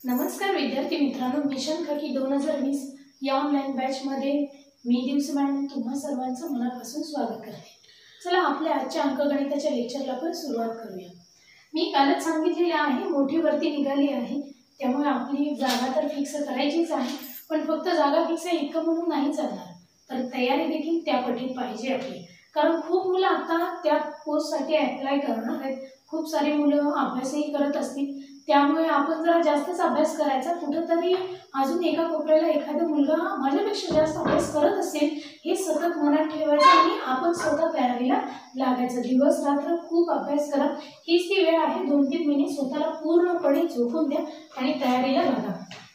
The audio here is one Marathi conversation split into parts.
नमस्कार विद्यार्थी मित्रांनो, मिशन खकी 2020 या ऑनलाईन बॅचमध्ये मी दिवस मॅडम तुम्हा सर्वांचं मनापासून स्वागत करते। चला आपल्या आजच्या अंकगणिताच्या लेक्चरला पण सुरुवात करूया। मी कालच सांगितलेले आहे मोठी भरती निघाली आहे, त्यामुळे आपली जागा तर फिक्स करायचीच आहे, पण फक्त जागा फिक्स आहे इतकं म्हणून नाही चालणार, तर तयारी देखील त्या पटीत पाहिजे आपली। कारण खूप मुलं आता त्या पोस्टसाठी अप्लाय करणार आहेत, खूप सारी मुलं अभ्यासही करत असतील, त्यामुळे आपण जरा जास्तच अभ्यास करायचा। कुठेतरी अजून एका कोपऱ्याला एखादा मुलगा माझ्यापेक्षा जास्त अभ्यास करत असेल हे सतत मनात ठेवायचं आणि आपण स्वतः तयारीला लागायचं। दिवस रात्र खूप अभ्यास करा, हीच ती वेळ आहे। 2-3 महिने स्वतःला पूर्णपणे झोकून द्या आणि तयारीला लागा।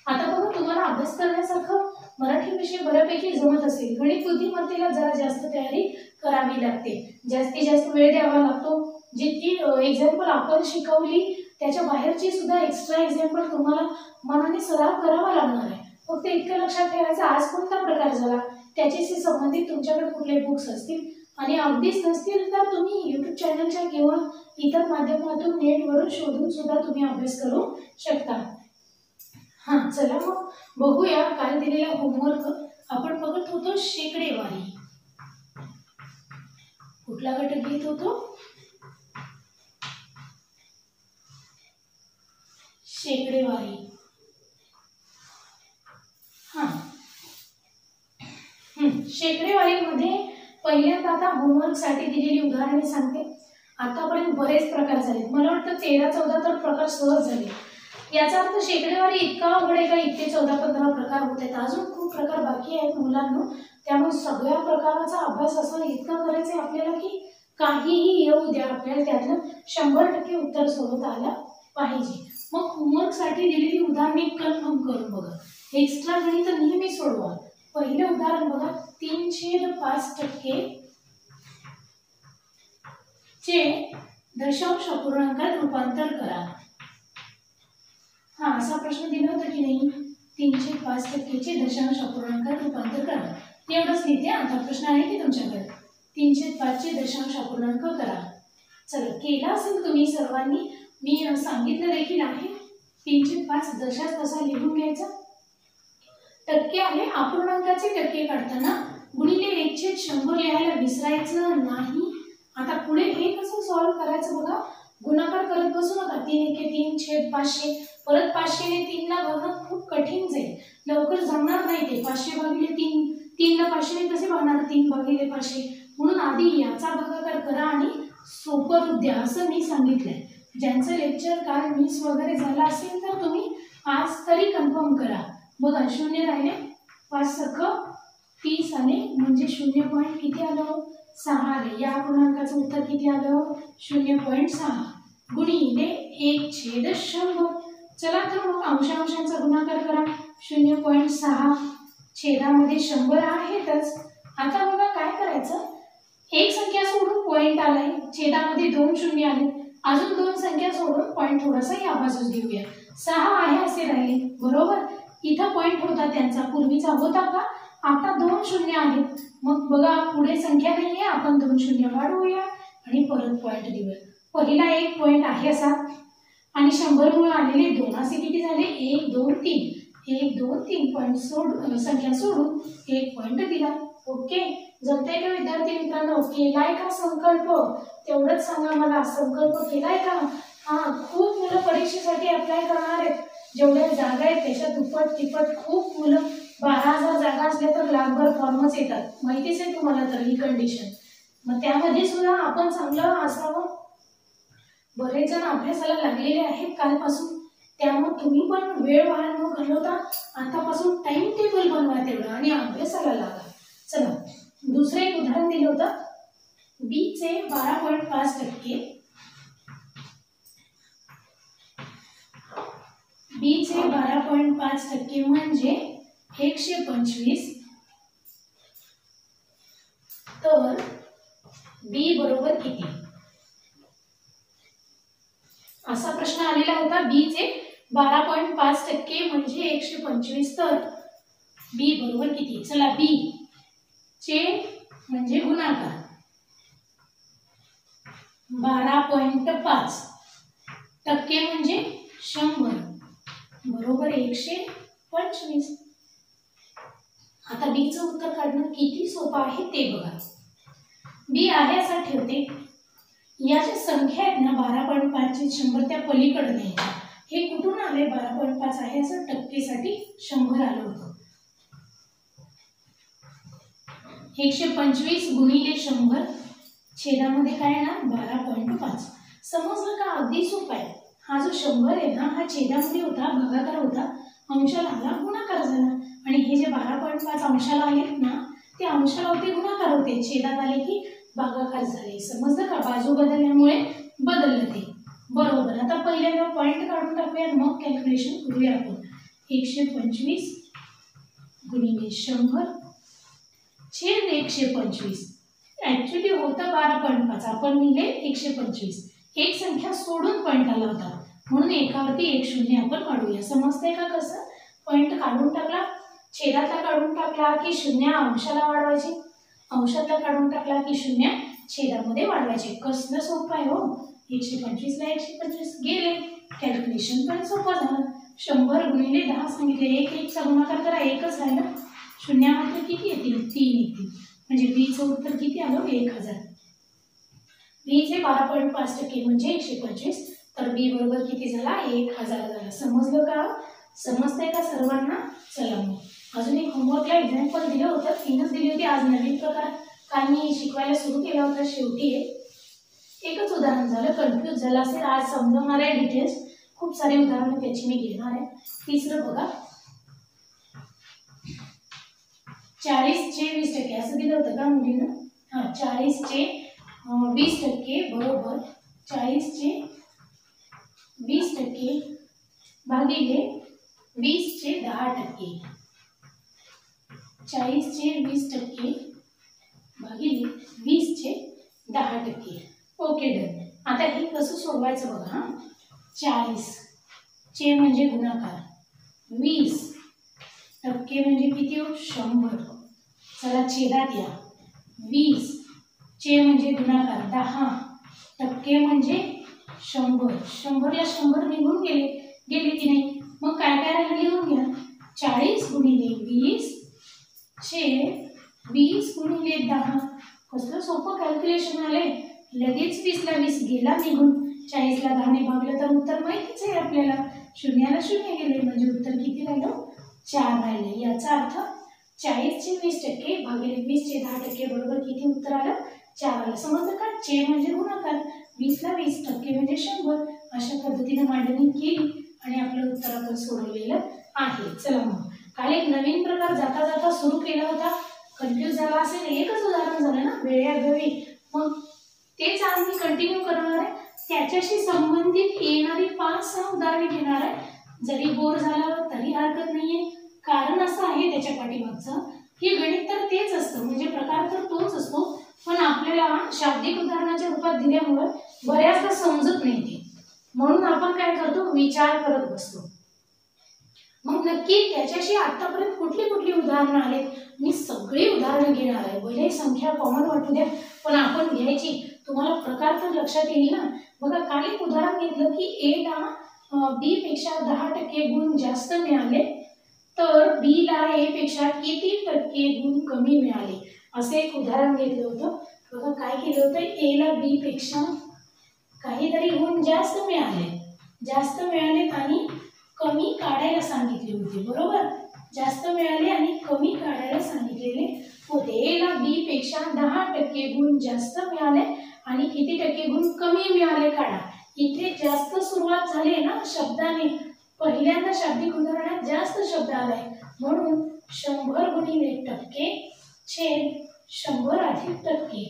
आता बघा, तुम्हाला अभ्यास करण्यासारखं मराठी विषय बऱ्यापैकी जमत असेल, गणित बुद्धिमत्तेला जरा जास्त तयारी करावी लागते, जास्तीत जास्त वेळ द्यावा लागतो। जितकी एक्झाम्पल आपण शिकवली त्याच्या बाहेरची सुद्धा एक्स्ट्रा एक्झाम्पल तुम्हाला मनाने सराव करावा लागणार आहे। फक्त इतकं लक्षात ठेवायचं, आज कोणता प्रकार झाला त्याच्याशी संबंधित तुमच्याकडे कुठले बुक्स असतील आणि अगदीच नसतील तर तुम्ही YouTube चॅनलच्या किंवा इतर माध्यमातून नेटवरून शोधून सुद्धा तुम्ही अभ्यास करू शकता। हां, चला मग बघूया काल दिलेला होमवर्क। आपण बघत होतो शेकडेवारी। कुठला घटक घेत होतो? शेकडेवारी। शेकडेवारीमध्ये पहिल्यांदा आता होमवर्क साठी दिलेली उदाहरणे सांगते। आतापर्यंत बरेच प्रकार झाले, मला वाटतं 13-14 तर प्रकार सहज झाले। याचा अर्थ शेकडेवारी इतका अवघड आहे का इतके 14-15 प्रकार होत आहेत, अजून खूप प्रकार बाकी आहेत मुलांना। त्यामुळे सगळ्या प्रकाराचा अभ्यास असं इतका करायचा आहे आपल्याला की काहीही येऊ द्या, आपल्याला त्यातलं 100% उत्तर सोडवता आलं पाहिजे। मग होमवर्क साठी दिलेली उदाहरणे कन्फर्म करून बघा, एक्स्ट्रा गणित नेहमी सोडवा। पहिलं उदाहरण बघा, 3/5% चे दशांश अपूर्णांकात रूपांतर करा। हा असा प्रश्न दिला होता की नाही, 3/5% चे दशांश अपूर्णांकात रूपांतर करा, एवढंच लिहिते। आता प्रश्न आहे की तुमच्याकडे 3/5 चे दशांश अपूर्णांक करा। चला, केला असेल तुम्ही सर्वांनी, मी सांगितलं देखील आहे। 3/5 दशांश कसा लिहून घ्यायचा, टक्के आहे, अपूर्णांकाचे टक्के काढताना गुणिले 1/100 लिहायला विसरायचं नाही। आता पुढे हे कसं सॉल्व्ह करायचं बघा, गुणाकार करत बसू नका। 3 × 3 = 500, परत 500 ने 3 ला भागणं खूप कठीण जाईल, लवकर जमणार नाही ते। 500/3, 3 ला 500 ने कसे भागणार, 3/500, म्हणून आधी याचा भागाकार करा आणि सोपं रूप द्या, असं मी सांगितलंय। ज्यांचं लेक्चर काल मिस वगैरे झाला असेल तर तुम्ही आज तरी कन्फर्म करा। बघा, 0 राहिले, 5×6 30 आले, म्हणजे 0. किती आलं, 6 आले। या अपूर्णांकाचं उत्तर किती आलं, 0.6 गुणिले 1/100। चला तर मग अंशांचा गुणाकार करा, 0.6 छेदामध्ये 100 आहेतच। आता बघा काय करायचं, एक संख्या सोडून पॉइंट आलाय, छेदामध्ये 2 शून्य आले, अजून 2 संख्या सोडून पॉइंट थोडासा या बाजूस घेऊया। 6 आहे असे राहिले, बरोबर। इथं पॉइंट होता त्यांचा, पूर्वीचा होता का, आता 2 शून्य आहेत। मग बघा पुढे संख्या नाहीये, आपण 2 शून्य वाढवूया आणि परत पॉइंट देऊया। पहिला एक पॉइंट आहे असा आणि 100 मुळे आलेले 2, असे किती झाले, 1 2 3, 1 2 3 पॉइंट संख्या सोडून एक पॉइंट दिला। ओके, जमतंय का विद्यार्थी मित्रांनो, केलाय का संकल्प, तेवढंच सांगा मला, संकल्प केलाय का? हा, खूप मुलं परीक्षेसाठी अप्लाय करणार आहेत, जेवढ्या जागा आहेत त्याच्या दुप्पट तिप्पट खूप मुलं, 12,000 जागा असल्या तर लाखभर फॉर्मच येतात, माहितीच आहे तुम्हाला तर ही कंडिशन। मग त्यामध्ये सुद्धा आपण चांगलं असावं। बरेच जण अभ्यासाला लागलेले आहेत कालपासून, त्यामुळे तुम्ही पण वेळ वाया न घालवता आतापासून टाइम टेबल बनवा तेवढं आणि अभ्यासाला लागा। चला, दुसरं एक उदाहरण दिलं होतं, बी चे 12.5%, बी चे 12.5% म्हणजे 125, तर बी बरोबर किती, असा प्रश्न आलेला होता। बी चे 12.5% म्हणजे 125, तर बी बरोबर किती। चला, बी चे म्हणजे गुणाकार 12.5 टक्के म्हणजे 100 बरोबर। बरोबर 125. आता बी चं उत्तर काढणं किती सोपं आहे ते बघा. बी आहे असं ठेवते, या ज्या संख्या आहेत ना 12.5 ची 100 त्या पलीकडे न्यायच्या. हे कुठून आले? 12.5 आहे असं टक्केसाठी 100 आलं होतं. 125 गुणिले 100 छेदामध्ये काय ना 12.5. समजलं का? अगदी सोपं आहे. हा जो 100 आहे ना हा छेदामध्ये होता, भागाकार होता, अंशाला आला, गुणाकार झाला. आणि हे जे 12.5 अंशाला आलेत ना ते अंशाला होते, गुणाकार होते, छेदात आले की भागाकार झाले. समजलं का? बाजू बदलल्यामुळे बदललं ते. बरोबर. आता पहिल्यांदा पॉइंट काढून टाकूया, मग कॅल्क्युलेशन करूया आपण. 125 गुणिले 100 छेद 125. ऍक्च्युली होतं 12.5, आपण लिहिले 125. एक संख्या सोडून पॉइंट आला होता म्हणून एकावरती 1 शून्य आपण काढूया. समजतंय का कसं? पॉइंट काढून टाकला, छेदातला काढून टाकला की शून्य अंशाला वाढवायचे, अंशातला काढून टाकला की शून्य छेदामध्ये वाढवायचे. कसलं सोपं आहे हो. 125 ला 125 गेले, कॅल्क्युलेशन पण सोपं झालं. 100 गुणिले 10 सांगितले, 1 चा गुणाकार करा, एकच राहिलं. शून्य मात्र किती येतील? 3 येतील. म्हणजे बी चं उत्तर किती आलं? 1000. बी चे 12.5% म्हणजे 125, तर बी बरोबर किती झाला? 1000 झाला. समजलं का? समजतंय का सर्वांना? चला मग अजून एक होमवर्कला एक्झाम्पल दिलं होतं, 3च दिली होती. आज नवीन प्रकार काल मी शिकवायला सुरू केला होता. शेवटी एकच उदाहरण झालं, कन्फ्यूज झालं असेल. आज समजवणार आहे डिटेल्स, खूप सारे उदाहरण त्याची मी घेणार आहे. तिसरं बघा, 40 चे 20% असं दिलं होतं का मुलींना? हा, 40 चे 20% बरोबर 40 चे 20% भागिले 20 चे 10%. 40 चे 20% भागिले 20 चे 10%. Okay, done. आता हे कसं सोडवायचं बघा. 40 चे म्हणजे गुणाकार, 20% म्हणजे किती हो? 100. चला छेदात या. 20 चे म्हणजे गुणाकार, 10% म्हणजे 100. 100 ला 100 निघून गेले की नाही? मग काय काय राहिलं लिहून घ्या. 40 गुणिले 20 चे 20 गुणिले 10. कसलं सोपं कॅल्क्युलेशन आले. लगेच 20 ला 20 गेला निघून, 40 ला 10 ने भागलं तर उत्तर माहितीच आहे आपल्याला. शून्याला शून्य गेले म्हणजे उत्तर किती राहिलं? 4 राहिले. याचा अर्थ 40 चे 20% भागिले 20 चे 10% बरोबर किती उत्तर आलं? 4 आलं. समजलं का? चे म्हणजे गुणाकार, 20 ला 20% म्हणजे 100. अशा पद्धतीने मांडणी केली आणि आपलं उत्तर आपण सोडवलेलं आहे. चला मग काल एक नवीन प्रकार जाता जाता सुरू केला होता, कन्फ्यूज झाला असेल. एकच उदाहरण झालं ना वेळोवेळी, मग तेच आम्ही कंटिन्यू करणार आहे. त्याच्याशी संबंधित येणारी 5-6 उदाहरणे घेणार आहे. जरी बोर झालं तरी हरकत नाहीये. कारण असं आहे त्याच्या पाठीमागचं की गणित तर तेच असतं, म्हणजे प्रकार तर तोच असतो, पण आपल्याला शाब्दिक उदाहरणाच्या रूपात दिल्यामुळे बऱ्याचदा समजत नाही ते. म्हणून आपण काय करतो? विचार करत बसतो. मग नक्की त्याच्याशी आतापर्यंत कुठली कुठली उदाहरणं आलेत? मी सगळी उदाहरणं घेणार आहे. भले संख्या कॉमन वाटू द्या, पण आपण घ्यायची. तुम्हाला प्रकार तर लक्षात येईल ना. बघा, काल एक उदाहरण घेतलं की ए ला बी पेक्षा 10% गुण जास्त मिळाले, तर बी ला ए पेक्षा किती टक्के गुण कमी मिळाले, असे एक उदाहरण घेतलं होतं. बघा काय केलं होतं, ए ला बी पेक्षा काहीतरी गुण जास्त मिळाले आणि कमी काढायला सांगितले होते. बरोबर, जास्त मिळाले आणि कमी काढायला सांगितलेले होते. ए ला बी पेक्षा 10% गुण जास्त मिळाले आणि किती टक्के गुण कमी मिळाले काढा. इथे जास्त सुरुवात झाली ना शब्दाने, पहिल्यांदा शाब्दिक उदाहरणात जास्त शब्द आलाय, म्हणून 100 गुणिले टक्के छेद 100 अधिक टक्के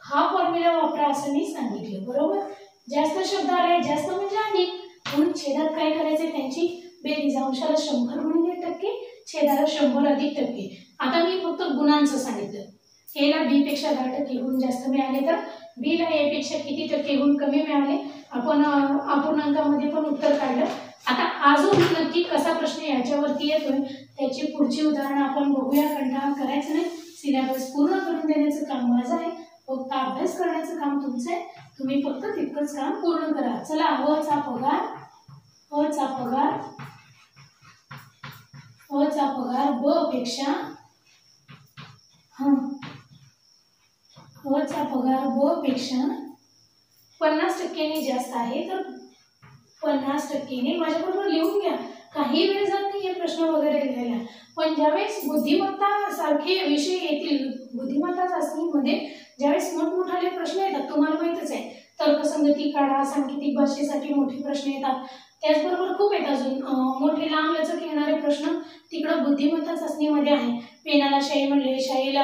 हा फॉर्म्युला वापरा असं मी सांगितलं. बरोबर, जास्त शब्द आले, जास्त म्हणजे अधिक, म्हणून छेदात काय करायचे? त्यांची बेरीज. अंशाला 100 गुणिले टक्के, छेदाला 100 अधिक टक्के. आता मी फक्त गुणांचं सांगितलं. ए ला बी पेक्षा 10% गुण जास्त मिळाले, तर बी ला ए पेक्षा किती टक्के गुण कमी मिळाले. आपण अपूर्णांकामध्ये पण उत्तर काढलं. आता अजून नक्की कसा प्रश्न याच्यावरती येतोय त्याची पुढची उदाहरणं आपण बघूया. कंटाळा करायचं नाही. सिलेबस पूर्ण करून देण्याचं काम माझं आहे, फक्त अभ्यास करण्याचं काम तुमचं आहे. तुम्ही फक्त तितकंच काम पूर्ण करा. चला, अ चा पगार पगार ब पेक्षा ब चा पगार ब पेक्षा 50% जास्त आहे, तर 50% माझ्याबरोबर लिहून घ्या. काही वेळ जात नाही प्रश्न वगैरे लिहायला, पण ज्यावेळेस बुद्धिमत्ता सारखे विषय येतील, बुद्धिमत्ता चाचणीमध्ये ज्यावेळेस मोठमोठाले प्रश्न येतात, तुम्हाला माहितच आहे, तर्कसंगती काढा, सांकेतिक भाषेसाठी मोठे प्रश्न येतात, त्याचबरोबर खूप आहेत अजून मोठे लांब लचक येणारे प्रश्न तिकडं बुद्धिमत्ता चाचणीमध्ये आहे. पेनाला शाई म्हणले, शाईला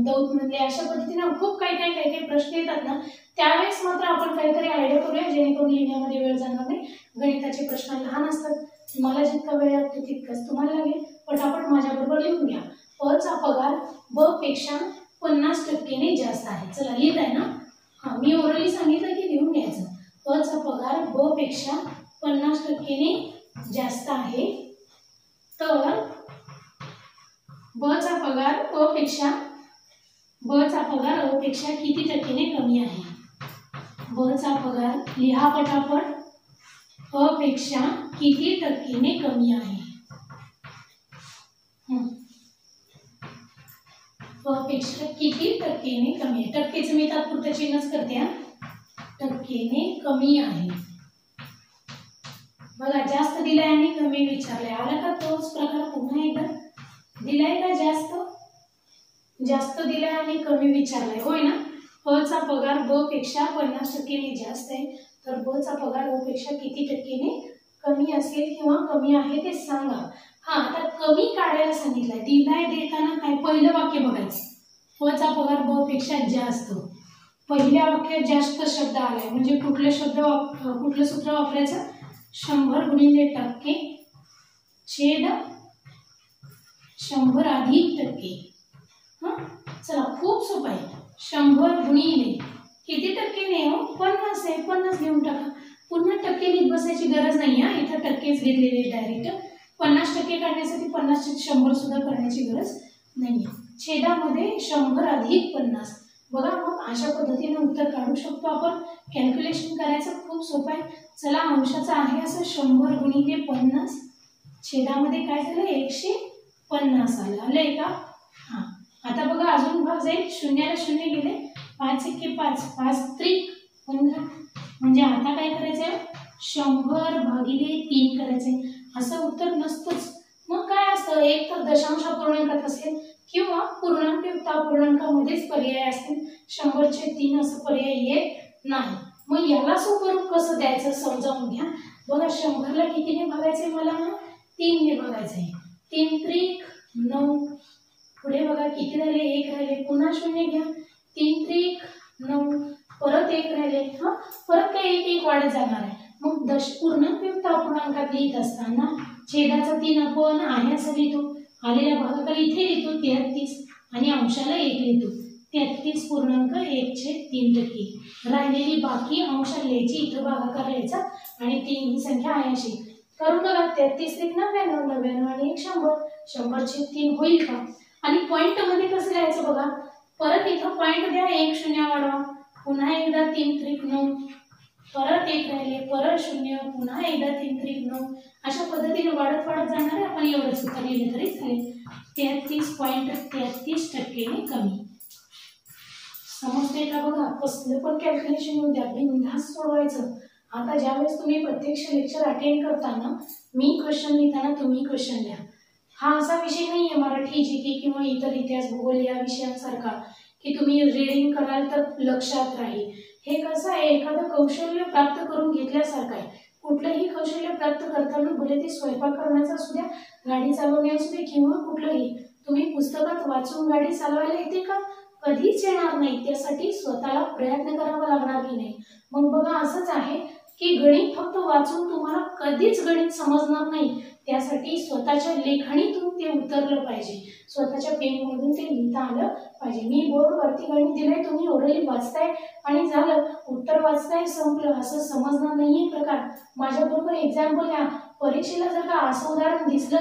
दौत म्हणले, अशा पद्धतीने खूप काही प्रश्न येतात ना, त्यावेळेस मात्र आपण काहीतरी आयडिया करूया जेणेकरून लिहिण्यामध्ये वेळ जाणार नाही. गणिताचे प्रश्न लहान असतात, मला जितका वेळ लागतो तितकाच तुम्हाला लागेल. पटापट माझ्याबरोबर लिहून घ्या. प चा पगार ब पेक्षा 50% जास्त आहे. चला लिहित आहे ना? मी ओरली सांगितलं की लिहून घ्यायचं. प चा पगार ब पेक्षा 50% जास्त आहे, तर ब चा पगार अ पेक्षा किती टक्क्याने कमी आहे? ब चा पगार लिहा पटापट. अ पेक्षा किती टक्क्याने कमी आहे? अ पेक्षा किती टक्क्याने कमी आहे? टक्केचं मी तात्पुरतं चिन्हच करते. टक्क्याने कमी आहे. बघा, जास्त दिलाय आणि कमी विचारले. आला का तोच प्रकार पुन्हा एकदा? दिलाय का जास्त दिलाय आणि कमी विचारलाय, होय ना? प चा पगार ब पेक्षा 50% जास्त आहे, तर ब चा पगार ब पेक्षा किती टक्क्याने कमी असेल किंवा कमी आहे ते सांगा. आता कमी काढायला सांगितलंय, दिलाय देताना काय पहिलं वाक्य बघायचं. प चा पगार ब पेक्षा जास्त, पहिल्या वाक्यात जास्त शब्द आलाय म्हणजे कुठलं सूत्र वापरायचं? 100 गुणिले टक्के छेद 100 अधिक टक्के. चला, खूप सोपं आहे. 100 गुणिले किती टक्केने हो? 50 आहे, 50 लिहून टाका. पुन्हा टक्के लिहित बसायची गरज नाही. इथं टक्केच घेतलेले डायरेक्ट. 50% काढण्यासाठी 50 100 सुद्धा करण्याची गरज नाही. छेदामध्ये 100 अधिक 50. बघा, मग अशा पद्धतीने उत्तर काढू शकतो आपण. कॅल्क्युलेशन करायचं खूप सोपं आहे. चला, अंशाचं आहे असं 100 गुणिले 50, छेदामध्ये काय झालं? 150 आलं. आलंय का? आता बघा, अजून भाग जाईल. शून्याला शून्य गेले, 5 एके 5, 5 त्रिक 15. म्हणजे आता काय करायचंय? 100 भागिले 3 करायचंय. असं उत्तर नसतंच. मग काय असतं? एक तर दशांश अपूर्णांकात असेल किंवा पूर्णांकयुक्त अपूर्णांकामध्येच पर्याय असतील. 100/3 असं पर्याय येत नाही. मग याला स्वरूप कसं द्यायचं समजावून घ्या. बघा, 100ला कितीने भागायचंय? मला 3 ने भागायचंय. 3 त्रिक 9. पुढे बघा किती राहिले? 1 राहिले. पुन्हा 0 घ्या. 3 त्रिक 9. परत 1 राहिले. परत काय 1 1 वाढत जाणार आहे. मग पूर्णांकयुक्त अपूर्णांकात लिहित असताना छेदाचा 3 आपण आहे असं लिहितो, आलेल्या भागाकडे इथे लिहितो 33 आणि अंशाला 1 लिहितो. 33.1/3. राहिलेली बाकी अंशाला लिहायची, इथं भागाकार लिहायचा आणि 3 ही संख्या आहे अशी करून बघा. 33 त्रिक 99, 99 आणि 1 100. 100/3 होईल का? आणि पॉइंट मध्ये कसं लिहायचं बघा. परत इथं पॉइंट द्या, 1 0 वाढवा. पुन्हा एकदा 3 त्रिक 9. परत 1 राहिले, परत 0, पुन्हा एकदा 3 त्रिक 9. अशा पद्धतीने वाढत जाणार आहे. आपण एवढंच उत्तर लिहिले तरी चालेल. 33.33% कमी. समजते का? बघा, कसलं पण कॅल्क्युलेशन येऊ द्या, बिनधास्त सोडवायचं. आता ज्यावेळेस तुम्ही प्रत्यक्ष लेक्चर अटेंड करताना मी क्वेश्चन लिहिताना तुम्ही क्वेश्चन लिहा. हा असा विषय नाही आहे मराठी, जीके किंवा इतर इतिहास भूगोल या विषयांसारखा की तुम्ही रीडिंग कराल तर लक्षात राहील. हे कसं आहे, एखादं कौशल्य प्राप्त करून घेतल्यासारखं आहे. कुठलंही कौशल्य प्राप्त करताना भले ते स्वयंपाक करण्याचा असू द्या, गाडी चालवणे असू दे किंवा कुठलंही, तुम्ही पुस्तकात वाचून गाडी चालवायला येते का? कधीच येणार नाही. त्यासाठी स्वतःला प्रयत्न करावा लागणार की नाही. मग बघा, असंच आहे की गणित फक्त वाचून तुम्हाला कधीच गणित समजणार नाही. त्यासाठी स्वतःच्या लेखणीतून ते उतरलं पाहिजे, स्वतःच्या पेनमधून ते लिहिता आलं पाहिजे. मी बोर्डवरती गणित दिलंय, तुम्ही ओरली वाचताय आणि झालं, उत्तर वाचताय, संपलं, असं समजणार नाहीये प्रकार. माझ्याबरोबर एक्झाम्पल घ्या. परीक्षेला जर का असं उदाहरण दिसलं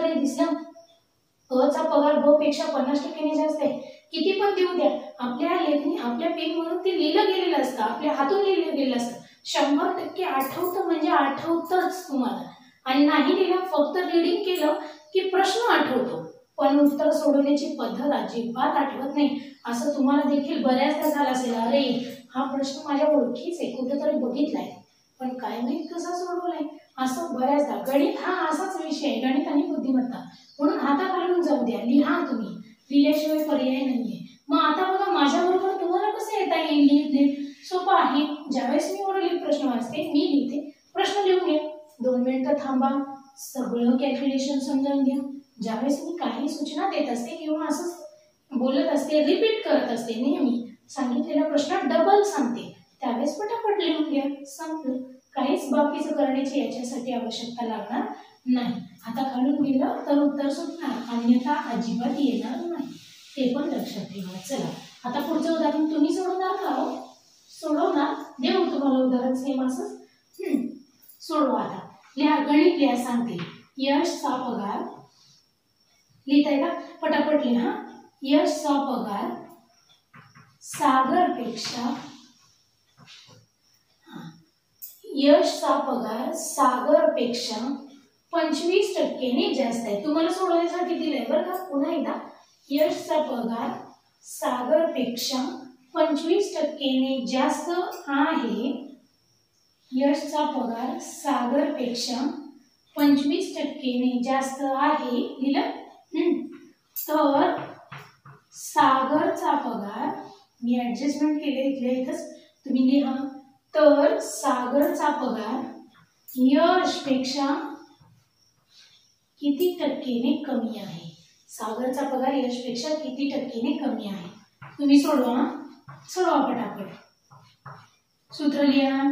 क चा पगार ब पेक्षा 50% जास्त आहे, किती पण देऊ द्या, आपल्या लेखणी आपल्या पेनमधून ते लिहिलं गेलेलं असतं, आपल्या हातून लिहिलं गेलेलं असतं. 100% आठवतं म्हणजे आठवतंच तुम्हाला. आणि नाही लिहिलं, फक्त रीडिंग केलं की प्रश्न आठवतो पण उत्तर सोडवण्याची पद्धत अजिबात आठवत नाही. असं तुम्हाला देखील बऱ्याचदा झालं असेल, अरे हा प्रश्न माझ्या ओळखीच आहे, कुठेतरी बघितलाय पण काय माहित कसा सोडवलाय. असं बऱ्याचदा गणित हा असाच विषय आहे, गणित आणि बुद्धिमत्ता, म्हणून हाताखालून जाऊ द्या, लिहा तुम्ही, लिहिल्याशिवाय पर्याय नाहीये. मग आता बघा माझ्याबरोबर तुम्हाला कसं येता येईल, लिहित सोपं आहे. ज्यावेळेस मी ओरली प्रश्न वाचते, मी लिहिते, प्रश्न लिहून घ्या, 2 मिनिटं थांबा, सगळं कॅल्क्युलेशन समजावून घ्या. ज्यावेळेस मी काही सूचना देत असते किंवा असंच बोलत असते, रिपीट करत असते, नेहमी सांगितलेला प्रश्न डबल सांगते, त्यावेळेस पटापट लिहून घ्या, संपलं. काहीच बाकीचं करण्याची याच्यासाठी आवश्यकता लागणार नाही. आता खालून गेलं तर उत्तर सुटणार, अन्यथा अजिबात येणार नाही, ते पण लक्षात ठेवा. चला आता पुढचं उदाहरण तुम्ही सोडवणार का हो? सोडवणार, देऊ तुम्हाला उदाहरण सेम असंच. सोडवा आता, लिहा, गणित लिहा, सांगते. यशचा पगार लिहिताय का? पटापट लिहा. यशचा पगार सागरपेक्षा यशचा पगार सागरपेक्षा 25% जास्त आहे. तुम्हाला सोडवण्यासाठी दिलंय बरं का, पुन्हा एकदा. यशचा पगार सागरपेक्षा 25% जास्त आहे. यशचा पगार सागरपेक्षा 25% जास्त आहे. लिहिलं? तर सागरचा पगार, मी ऍडजस्टमेंट केले इथल्या इथंच, तुम्ही लिहा. तर सागरचा पगार यशपेक्षा किती टक्केने कमी आहे? सागरचा पगार यशपेक्षा किती टक्केने कमी आहे? तुम्ही सोडवा, सोडवा पटापट. सूत्र लिहा.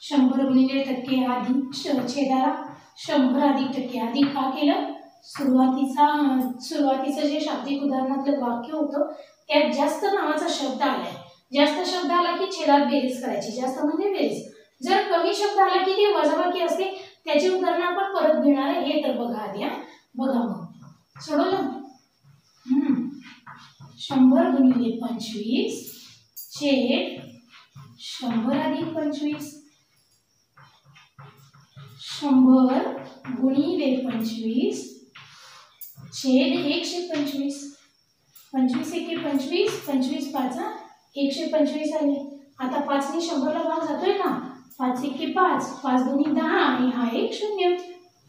100 गुणिले टक्के अधिक छेदाला 100 अधिक टक्के. अधिक का केलं? सुरुवातीचं जे शाब्दिक उदाहरणातलं वाक्य होतं त्यात जास्त नावाचा शब्द आलाय. जास्त शब्द आला की छेदात बेरीज करायची, जास्त म्हणजे बेरीज. जर कमी शब्द आला की ते वजाबाकी असते, त्याची उदाहरणं आपण परत घेणार आहे, हे तर बघा आधी. बघा मग सोडवलं. 100 गुणिले 25 छेद 100 अधिक 25. 100 गुणिले 25 छेद 125. 25 एके 25, 25 पाचा 125 आले. आता 5 ने 100 ला भाग जातोय का? 5 एके 5, 5 दुनी 10 आणि हा एक 0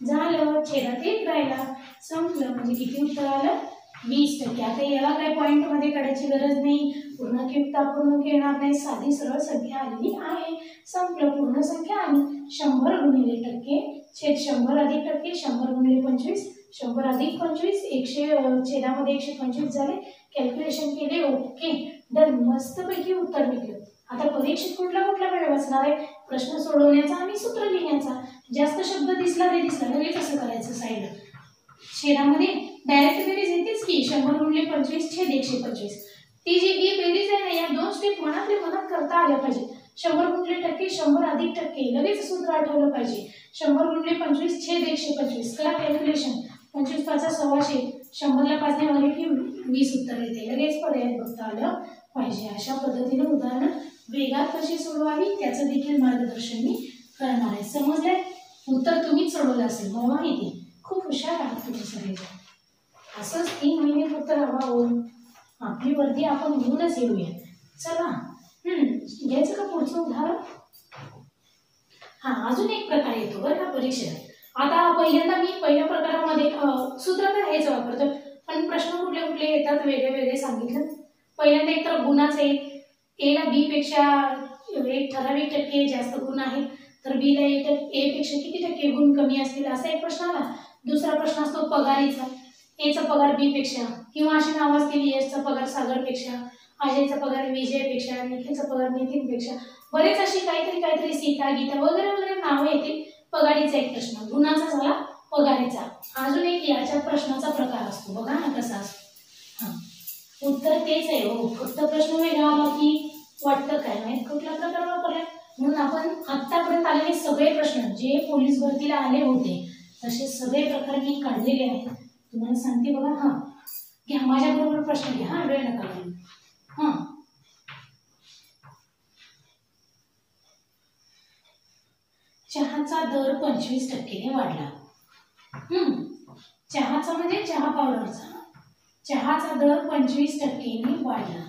झालं. छेदात 1 राहिला, संपलं. म्हणजे किती उत्तर आलं? 20%. आता याला काय पॉइंट मध्ये काढायची गरज नाही, पूर्ण किंवा अपूर्ण घेणार नाही, साधी सरळ संख्या आलेली आहे, संपलं. पूर्ण संख्या आली. 100 गुणिले टक्के छेद 100 अधिक टक्के, 100 गुणिले 25, 100 अधिक 25, 100 छेदामध्ये 125 झाले. कॅल्क्युलेशन केले, ओके डन. मस्तपैकी उत्तर निघलं. आता परीक्षेत कुठला वेळ वाचणार आहे? प्रश्न सोडवण्याचा आणि सूत्र लिहिण्याचा. जास्त शब्द दिसला ते दिसला, लगेच असं करायचं साईडला. छेदामध्ये डायरेक्ट बेरीज येतेच की, 100 गुणिले 25 छेद 125. ती जी ही बेरीज आहे ना, या 2 स्टेप मनातल्या मनात करता आल्या पाहिजे. 100 गुणिले टक्के, 100 अधिक टक्के, लगेच सूत्र आठवलं पाहिजे. 100 गुणिले 25 छेद 125. करा कॅल्क्युलेशन. 25 पाचा 125, 100 ला 5 ने भागले की 20 उत्तर येते. लगेच पर्याय बघता आलं पाहिजे. अशा पद्धतीने उदाहरण वेगात कशी सोडवावी त्याचं देखील मार्गदर्शन मी करणार आहे. समजलंय? उत्तर तुम्हीच सोडवलं असेल, मला माहिती. खूप हुशार आहात तुम्ही सगळे. असंच 3 महिने फक्त राहावं, आपली वर्दी आपण घेऊनच येऊया. चला घ्यायचं का पुढचं उदाहरण? अजून एक प्रकार येतो बरं का परीक्षेत. आता पहिल्यांदा मी पहिल्या प्रकारामध्ये सूत्र तर हेच वापरतो, पण प्रश्न कुठले कुठले येतात वेगळे सांगितलं. पहिल्यांदा एक तर गुणाचे, ए ला बी पेक्षा एक ठराविक टक्के जास्त गुण आहे, तर बी ला ए पेक्षा किती टक्के गुण कमी असतील, असा एक प्रश्न आला. दुसरा प्रश्न असतो पगारीचा. एचा पगार बी पेक्षा, किंवा अशी नावं असतील, यशचा पगार सागरपेक्षा, अजयचा पगार विजयपेक्षा, निखिलचा पगार नितीनपेक्षा. बरेच अशी काहीतरी सीता गीता वगैरे नावं येतील. पगारीचा एक प्रश्न, गुणाचा झाला, पगारीचा. अजून एक याच्या प्रश्नाचा प्रकार असतो, बघा ना कसा असतो. उत्तर तेच आहे हो, फक्त प्रश्न वेगळा आला की वाटतं काय माहित कुठला प्रकार वापरला. म्हणून आपण आतापर्यंत आलेले सगळे प्रश्न जे पोलीस भरतीला आले होते तसे सगळे प्रकार मी काढलेले आहेत. तुम्हाला सांगते बघा. घ्या माझ्या बरोबर प्रश्न घ्या, वेळ नका घालवू. चहाचा दर 25% वाढला. चहाचा म्हणजे चहा पावडरचा, चहाचा दर 25% वाढला,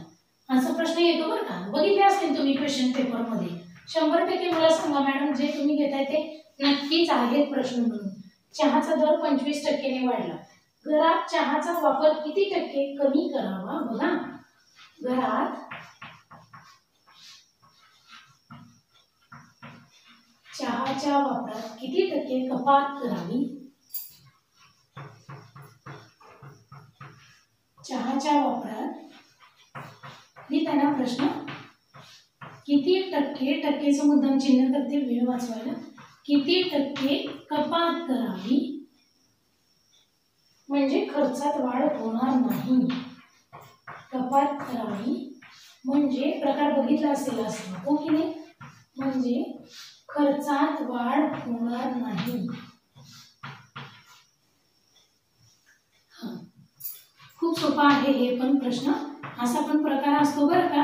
असा प्रश्न येतो बरं का. बघितले असतील तुम्ही क्वेश्चन पेपर मध्ये. 100% मला सांगा मॅडम, जे तुम्ही घेताय ते नक्कीच आहेत प्रश्न म्हणून. चहाचा दर 25% वाढला. घरात चहाचा वापर किती टक्के कमी करावा? बघा, घरात चहाच्या वापरात किती टक्के कपात करावी? चहाच्या वापरात लिहिताना प्रश्न किती टक्के, टक्केचं मुद्दाम चिन्ह करते वेळ वाचवायला, किती टक्के कपात करावी म्हणजे खर्चात वाढ होणार नाही. कपात करावी म्हणजे प्रकार बघितला असेल असं, हो की नाही? म्हणजे खर्चात वाढ होणार नाही. खूप सोपा आहे हे पण प्रश्न. असा पण प्रकार असतो बरं का,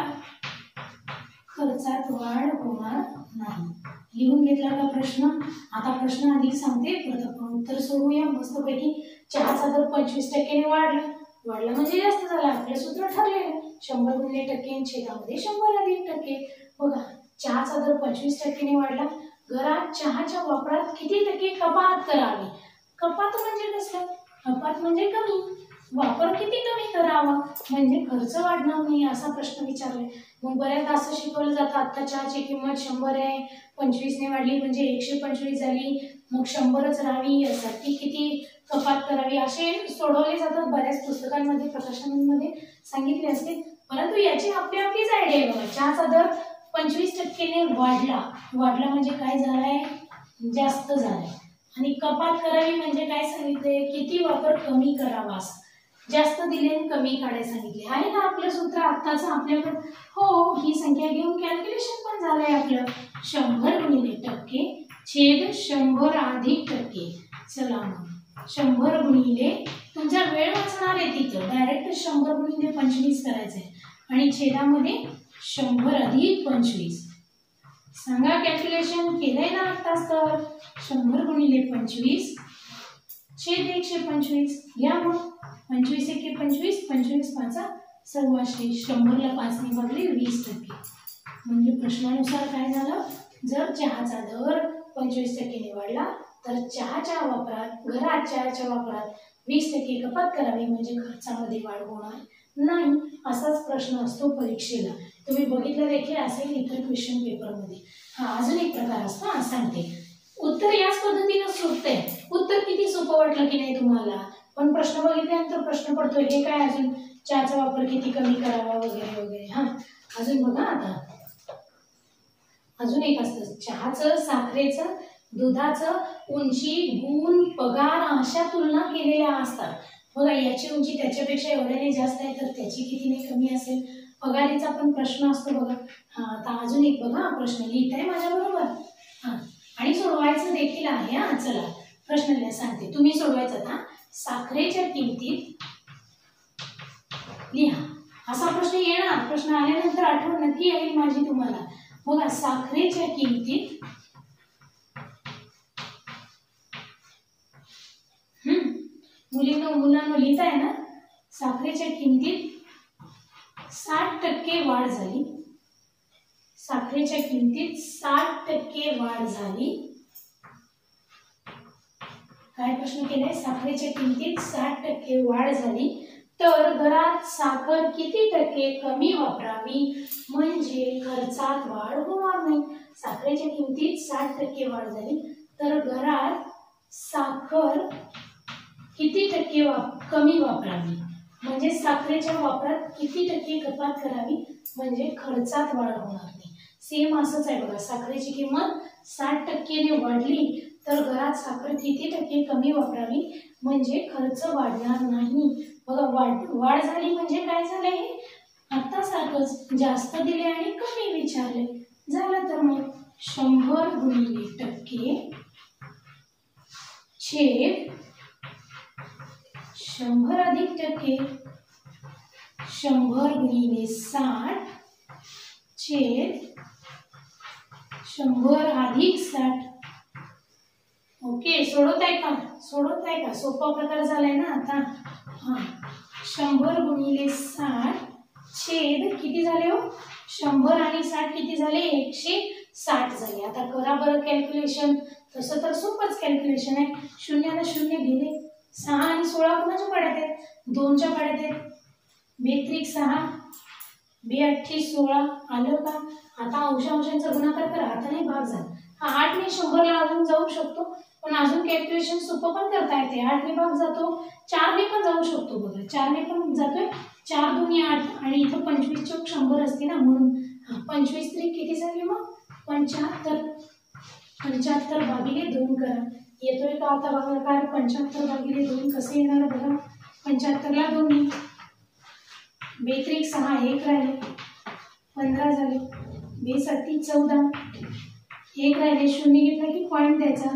खर्चात वाढ होणार नाही. लिहून घेतला का प्रश्न? आता प्रश्न आधी सांगते, परत आपण उत्तर सोडवूया मस्तपैकी. चहाचा दर 25% वाढला म्हणजे जास्त झाला. आपले सूत्र ठरलेलं 100 गुणिले टक्के छेदामध्ये 100 अधिक टक्के. बघा, चहाचा दर 25% वाढला. घरात चहाच्या वापरात किती टक्के कपात करावी? कपात म्हणजे कसं? कपात म्हणजे कमी. वापर किती कमी करावा म्हणजे खर्च वाढणार नाही, असा प्रश्न विचारलाय. मग बऱ्याचदा असं शिकवलं जातं, आता चहाची किंमत 100 आहे, 25 ने वाढली म्हणजे 125 झाली, मग 100च राहावी, यासाठी किती कपात करावी असे सोडवले जातात. बऱ्याच पुस्तकांमध्ये, प्रकाशनांमध्ये सांगितले असते. परंतु याची आपली आपलीच आयडिया आहे. बघा, चहाचा दर 25% वाढला म्हणजे काय झालाय? जास्त झालाय. आणि कपात करावी म्हणजे काय सांगितले? किती वापर कमी करावा. जास्त दिले कमी काढायला सांगितले आहे ना आपलं सूत्र आत्ताच आपल्याकडे. हो, ही संख्या घेऊन कॅल्क्युलेशन पण झालंय आपलं. 100 गुणिले टक्के छेद 100 अधिक टक्के. चला मग 100 गुणिले, तुमचा वेळ वाचणार आहे तिथं, डायरेक्ट 100 गुणिले 25 करायचंय आणि छेदामध्ये 100 अधिक 25. सांगा, कॅल्क्युलेशन केलंय ना आत्ताच? तर 100 गुणिले 25 छेद 125 घ्या. मग 25 एके 25, 25 पाचा 100. 100ला 5 ने भागले 20%. म्हणजे प्रश्नानुसार काय झालं? जर चहाचा दर 25% वाढला तर चहाच्या वापरात, घरात चहाच्या वापरात 20% कपात करावी म्हणजे खर्चामध्ये वाढ होणार नाही. असाच प्रश्न असतो परीक्षेला. तुम्ही बघितलं देखील असेल इतर क्वेश्चन पेपरमध्ये. हा, अजून एक प्रकार असतो, सांगते. उत्तर याच पद्धतीने सुटते. उत्तर किती सोपं वाटलं की नाही तुम्हाला? पण प्रश्न बघितल्यानंतर प्रश्न पडतो, हे काय अजून चहाचा वापर किती कमी करावा वगैरे वगैरे. हा, अजून बघा, आता अजून एक असतं चहाचं, साखरेचं, दुधाचं उंची, गुण, पगार अशा तुलना केलेल्या असतात. बघा, याची उंची त्याच्यापेक्षा एवढ्याने जास्त आहे तर त्याची कितीने कमी असेल. पगारीचा पण प्रश्न असतो बघा. हा, आता अजून एक बघा प्रश्न लिहिताय माझ्या बरोबर. हा, आणि सोडवायचं देखील आहे. हा, चला प्रश्न लिहा, सांगते, तुम्ही सोडवायचं. हा, साखरेच्या किमतीत लिहा. असा प्रश्न येणार, प्रश्न आल्यानंतर आठवण नक्की येईल माझी तुम्हाला. बघा, साखरेच्या किमतीत मुलांना लिहिताय ना, साखरेच्या किमतीत 60% वाढ झाली. साखरेच्या किमतीत 60% वाढ झाली. काय प्रश्न केलाय? साखरेच्या किमतीत 60% वाढ झाली तर घरात साखर किती टक्के कमी वापरावी म्हणजे खर्चात वाढ होणार नाही. साखरेच्या किमतीत 60% वाढ झाली तर घरात साखर किती टक्के कमी वापरावी म्हणजे साखरेच्या वापरात किती टक्के कपात करावी म्हणजे खर्चात वाढ होणार नाही. सेम असंच आहे बघा, साखरेची किंमत 60% ने वाढली तर घरात साखर किती टक्के कमी वापरावी म्हणजे खर्च वाढणार नाही. बघा, वाढ झाली म्हणजे काय झालंय? आता सारखंच जास्त दिले आणि कमी विचारले. झालं तर मग 100 गुणिले टक्के छेद 100 अधिक टक्के, 100 गुणिले 60 छेद 100 अधिक 60 ओके, सोडवताय का? सोपा प्रकार झालाय ना आता. हा, 100 गुणिले 60 छेद किती झाले हो? 100 आणि 60 किती झाले? 160 झाले. आता करा बरं कॅल्क्युलेशन. तसं तर सोपंच कॅल्क्युलेशन आहे. शून्याला शून्य गेले. 6 आणि 16 कोणाच्या पाड्यात आहेत? 2च्या पाड्यात आहेत. 2 त्रिक 6, 2 अठ्ठी 16. आलं का? आता अंशांचा गुणाकार करा. आता नाही भाग झाला. हा 8 ने 100 ला अजून जाऊ शकतो, पण अजून कॅल्क्युलेशन सोपं पण करता येते. 8 ने भाग जातो, 4 ने पण जाऊ शकतो बघा. 4 ने पण जातोय. 4 दुनी 8 आणि इथं 25 चौक 100 असते ना, म्हणून 25 त्रिक किती झाले मग? 75. 75 भागिले 2 करा. येतोय का आता भागाकार? 75 भागिले 2 कसे येणार बघा? 75 ला 2, 2 त्रिक 6, 1 राहिले, 15 झाले. 2 साती 14, 1 राहिले, 0 घेतला की पॉईंट द्यायचा.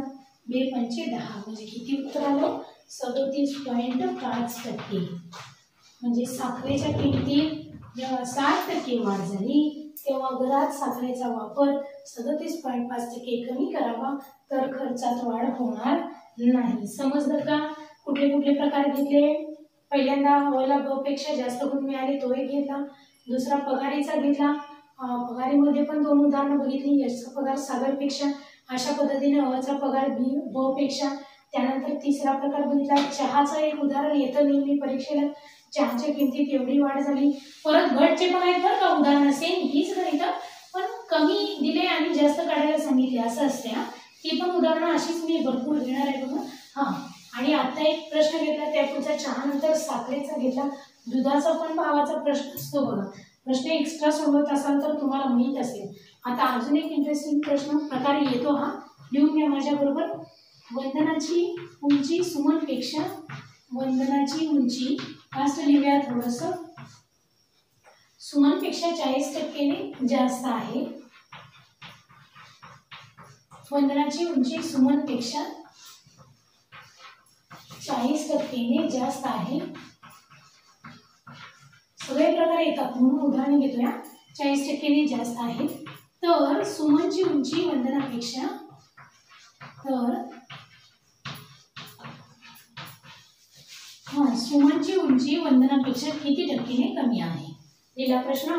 2 पंचे 10, म्हणजे किती उत्तर आलं? 37.5%. म्हणजे साखरेच्या किमतीत जेव्हा 60% वाढ झाली, तेव्हा घरात साखरेचा वापर 37.5% कमी करावा, तर खर्चात वाढ होणार नाही. समजलं का? कुठले कुठले प्रकार घेतले? पहिल्यांदा अला ब पेक्षा जास्त गुण मिळाले तो एक घेतला. दुसरा पगारीचा घेतला. पगारीमध्ये पण 2 उदाहरणं बघितली. यशचा पगार सागरपेक्षा, अशा पद्धतीने अचा पगार ब पेक्षा. त्यानंतर तिसरा प्रकार बघितला चहाचं एक उदाहरण येतं नेहमी परीक्षेला. चहाच्या किमतीत एवढी वाढ झाली. परत घटचे पण आहेत बरं का उदाहरण, सेम हीच गणितं पण कमी दिले आणि जास्त काढायला सांगितले असं असते. हा, ती पण उदाहरणं अशीच मी भरपूर घेणार आहे बघा. हा, आणि आता एक प्रश्न घेतला त्यापुढचा चहानंतर साखरेचा घेतला. दुधाचा पण भावाचा प्रश्न असतो बघा. प्रश्न एक्स्ट्रा सोडवत असाल तर तुम्हाला माहीत असेल. आता अजून एक इंटरेस्टिंग प्रश्न प्रकार येतो, हा लिहून घ्या माझ्याबरोबर. वंदनाची उंची सुमनपेक्षा, वंदनाची उंची फास्ट लिहूया थोडंसं. सुमनपेक्षा 40% ने जास्त आहे. वंदनाची उंची सुमनपेक्षा 40% ने जास्त आहे. सगळे प्रकार येतात म्हणून उदाहरण घेतोय. 40% ने जास्त आहे. तर सुमनची उंची वंदनापेक्षा, सुमनची उंची वंदनापेक्षा किती टक्केने कमी आहे? पहिला प्रश्न,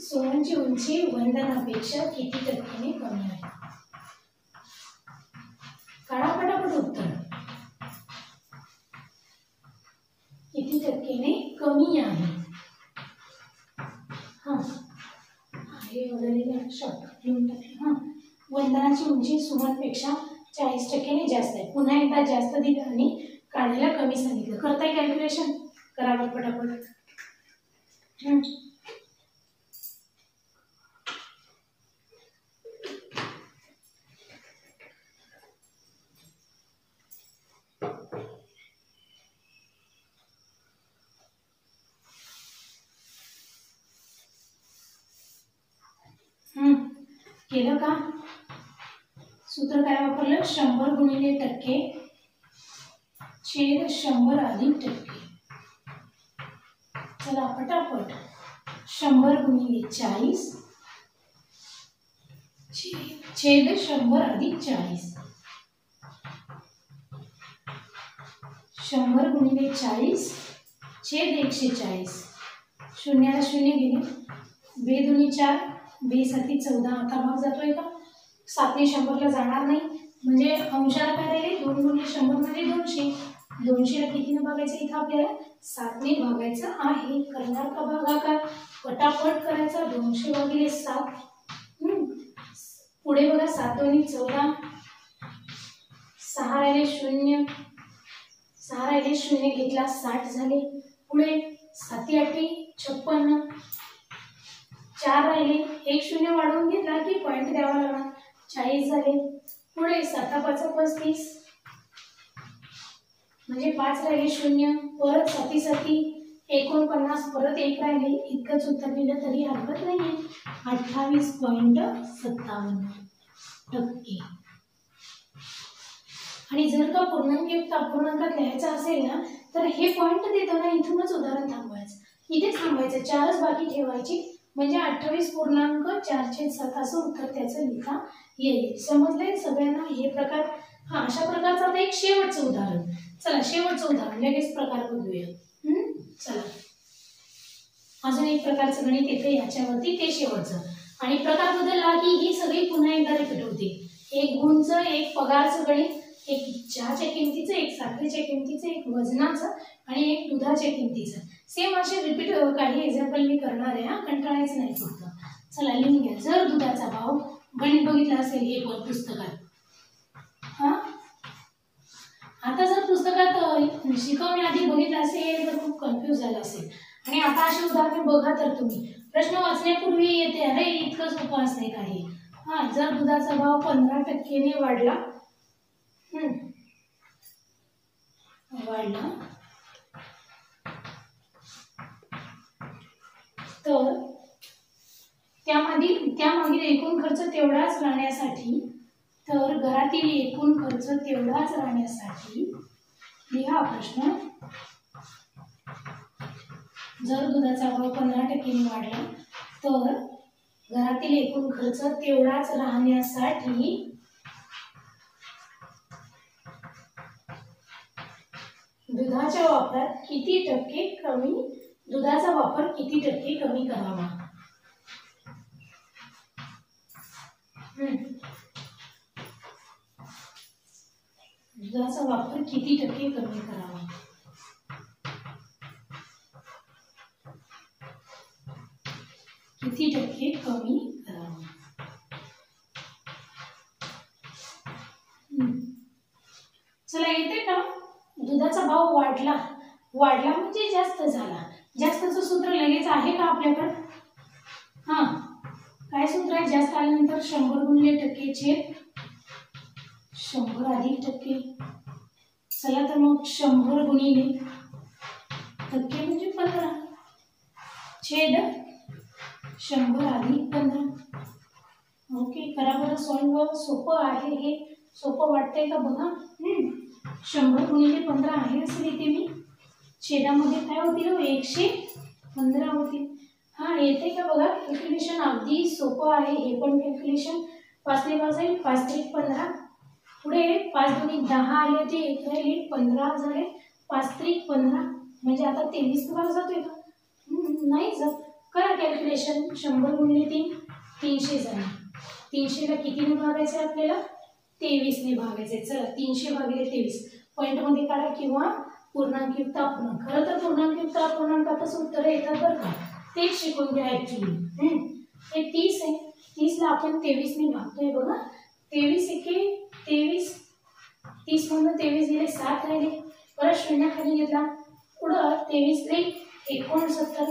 सुमनची उंची वंदनापेक्षा किती टक्केने कमी आहे? काढा पटापट उत्तर. किती टक्केने कमी आहे? हा, हे वगैरे शॉर्ट लिहून टाकले. हा, वंदनाची उंची सुमनपेक्षा 40% ने जास्त आहे. पुन्हा एकदा जास्त दिलं आणि काढायला कमी सांगितलं. करताय कॅल्क्युलेशन? करा पटापट. केलं का? सूत्र काय वापरलं? 100 गुणिले टक्के छेद 100 अधिक टक्के. चला पटापट. 100 गुणिले 40 छेद 100 अधिक 40. 100 गुणिले 40 छेद 140. शून्याला शून्य गेले. 2 दुनी 4, 2 साती 14. आता भाग जातोय का? 7 ने 100 ला जाणार नाही, म्हणजे अंशाला काय राहिले? 2 गुणिले 100 मध्ये 200. 200 ला कितीने भागायचं? इथं आपल्याला 7 ने भागायचं आहे. करणार का भागाकार? पटापट करायचा. 200 भागिले 7. पुढे बघा 7 दुनी 14, 6 राहिले 0, 6 राहिले 0 घेतला 60 झाले. पुढे 7 8 56, 4 राहिले, 1 0 वाढवून घेतला की पॉईंट द्यावा लागणार. 40 झाले. पुढे 7 5 35, म्हणजे 5 राहिले 0, परत 7 7 49, परत 1 राहिले. इतकंच उत्तर दिलं तरी हरकत नाही. 28.57%. आणि जर का पूर्णांक अपूर्णांकात लिहायचं असेल ना, तर हे पॉईंट देताना इथूनच उदाहरण थांबवायचं. इथेच थांबायचं. 4च बाकी ठेवायची म्हणजे 28.4/7 असं उत्तर त्याचं लिहिता येईल. समजलंय सगळ्यांना हे प्रकार? हा, अशा प्रकारचं आता एक शेवटचं उदाहरण. चला शेवटचं उदाहरण लगेच प्रकार बघूया. चला अजून एक प्रकारचं गणित येते याच्यावरती, ते शेवटचं. आणि प्रकार बदलला की ही सगळी पुन्हा एकदा रिपीट होते. एक गुणचं, एक पगारचं गणित, एक चहाच्या किमतीचं, एक साखरेच्या किमतीचं, एक वजनाचं आणि एक दुधाच्या किमतीचं. सेम असे रिपीट काही एक्झाम्पल मी करणार आहे. कंटाळायचं नाही फक्त. चला लिहून घ्या. जर दुधाचा भाव, गणित बघितलं असेल हे पण पुस्तकात. आता जर पुस्तकात शिकवण्याआधी बघितलं असेल तर खूप कन्फ्यूज झालं असेल. आणि आता अशी उदाहरणे बघा तर तुम्ही प्रश्न वाचण्यापूर्वी येते, अरे इतकं सोपं असते काही. जर दुधाचा भाव 15% वाढला तर त्यामागील एकूण खर्च तेवढाच राहण्यासाठी, तर घरातील एकूण खर्च तेवढाच राहण्यासाठी लिहा प्रश्न. जर दुधाचा भाव 15% वाढला तर घरातील एकूण खर्च तेवढाच राहण्यासाठी दुधाचा वापर किती टक्के कमी करावा. दुधाचा वापर किती टक्के कमी करावा. किती टक्के कमी करावा. चला येते का? दुधाचा भाव वाढला म्हणजे जास्त झाला. जास्तचं सूत्र लगेच आहे का आपल्याकडे? काय सूत्र आहे? जास्त आल्यानंतर 100 गुणिले टक्के छेद 100 अधिक टक्के. चला तर मग 100 गुणिले टक्के म्हणजे 15 छेद 100 अधिक 15. ओके, करा बरं सॉल्व. सोपं आहे हे, सोपं वाटतंय का बघा. 100 गुणिले 15 आहे असं लिहिते मी. छेदामध्ये काय होतील? 115 होतील. येते का बघा कॅल्क्युलेशन? अगदी सोपं आहे हे पण कॅल्क्युलेशन. 5 ने 5 जाईल, 5 त्रिक 15. पुढे 5 दुनी 10 आले होते, 1 राहिले, 15 झाले. 5 त्रिक 15 म्हणजे आता 23 भाग जातोय का? नाही जात. करा कॅल्क्युलेशन. 100 गुणिले 3 300 झाले. 300 ला कितीने भागायचे आपल्याला? 23 ने भागायचे. चला 300 भागिले 23 पॉइंट मध्ये काढा किंवा पूर्णांकयुक्त अपूर्णांक. खरं तर पूर्णांकयुक्त अपूर्णांकातच उत्तर येतात बरं का, तेच शिकून घ्या ऍक्च्युली. हे 30 आहे, 30 ला आपण 23 ने भागतोय बघा. 23 एके 23, 30 मधून 23 गेले, 7 राहिले. परत शून्य खाली घेतला, पुढं 23 त्रिक 69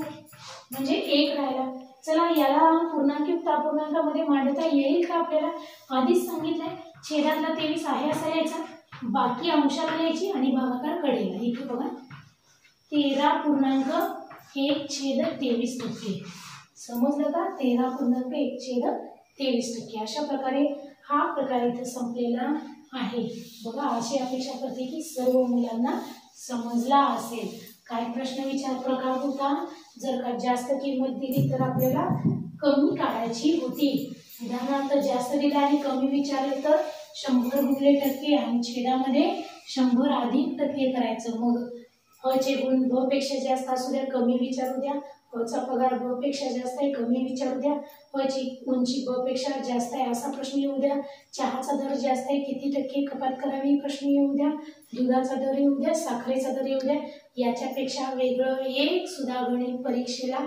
म्हणजे 1 राहिला. चला याला पूर्णांकयुक्त अपूर्णांकामध्ये मांडता येईल का आपल्याला? आधीच सांगितलंय छेदातला 23 आहे असा लिहायचा, बाकी अंशाला लिहायची आणि भागाकार कडेला. इथे बघा 13.1/23. समजलं का? 13.1/23. अशा प्रकारे हा प्रकार इथे संपलेला आहे. बघा अशी अपेक्षा करते की सर्व मुलांना समजला असेल. काय प्रश्न विचार प्रकार होता? जर का जास्त किंमत दिली तर आपल्याला कमी काढायची होती. उदाहरणार्थ जास्त दिला आणि कमी विचारले तर 100 गुणिले टक्के आणि छेदामध्ये 100 अधिक टक्के करायचं. मग अ चे गुण ब पेक्षा जास्त असू द्या, कमी विचारू द्या. अ चा पगार ब पेक्षा जास्त आहे, कमी विचारू द्या. अ ची उंची ब पेक्षा जास्त आहे असा प्रश्न येऊ द्या. चहाचा दर जास्त आहे, किती टक्के कपात करावी प्रश्न येऊ द्या. दुधाचा दर येऊ द्या, साखरेचा दर येऊ द्या. याच्यापेक्षा वेगळं एक सुद्धा गणित परीक्षेला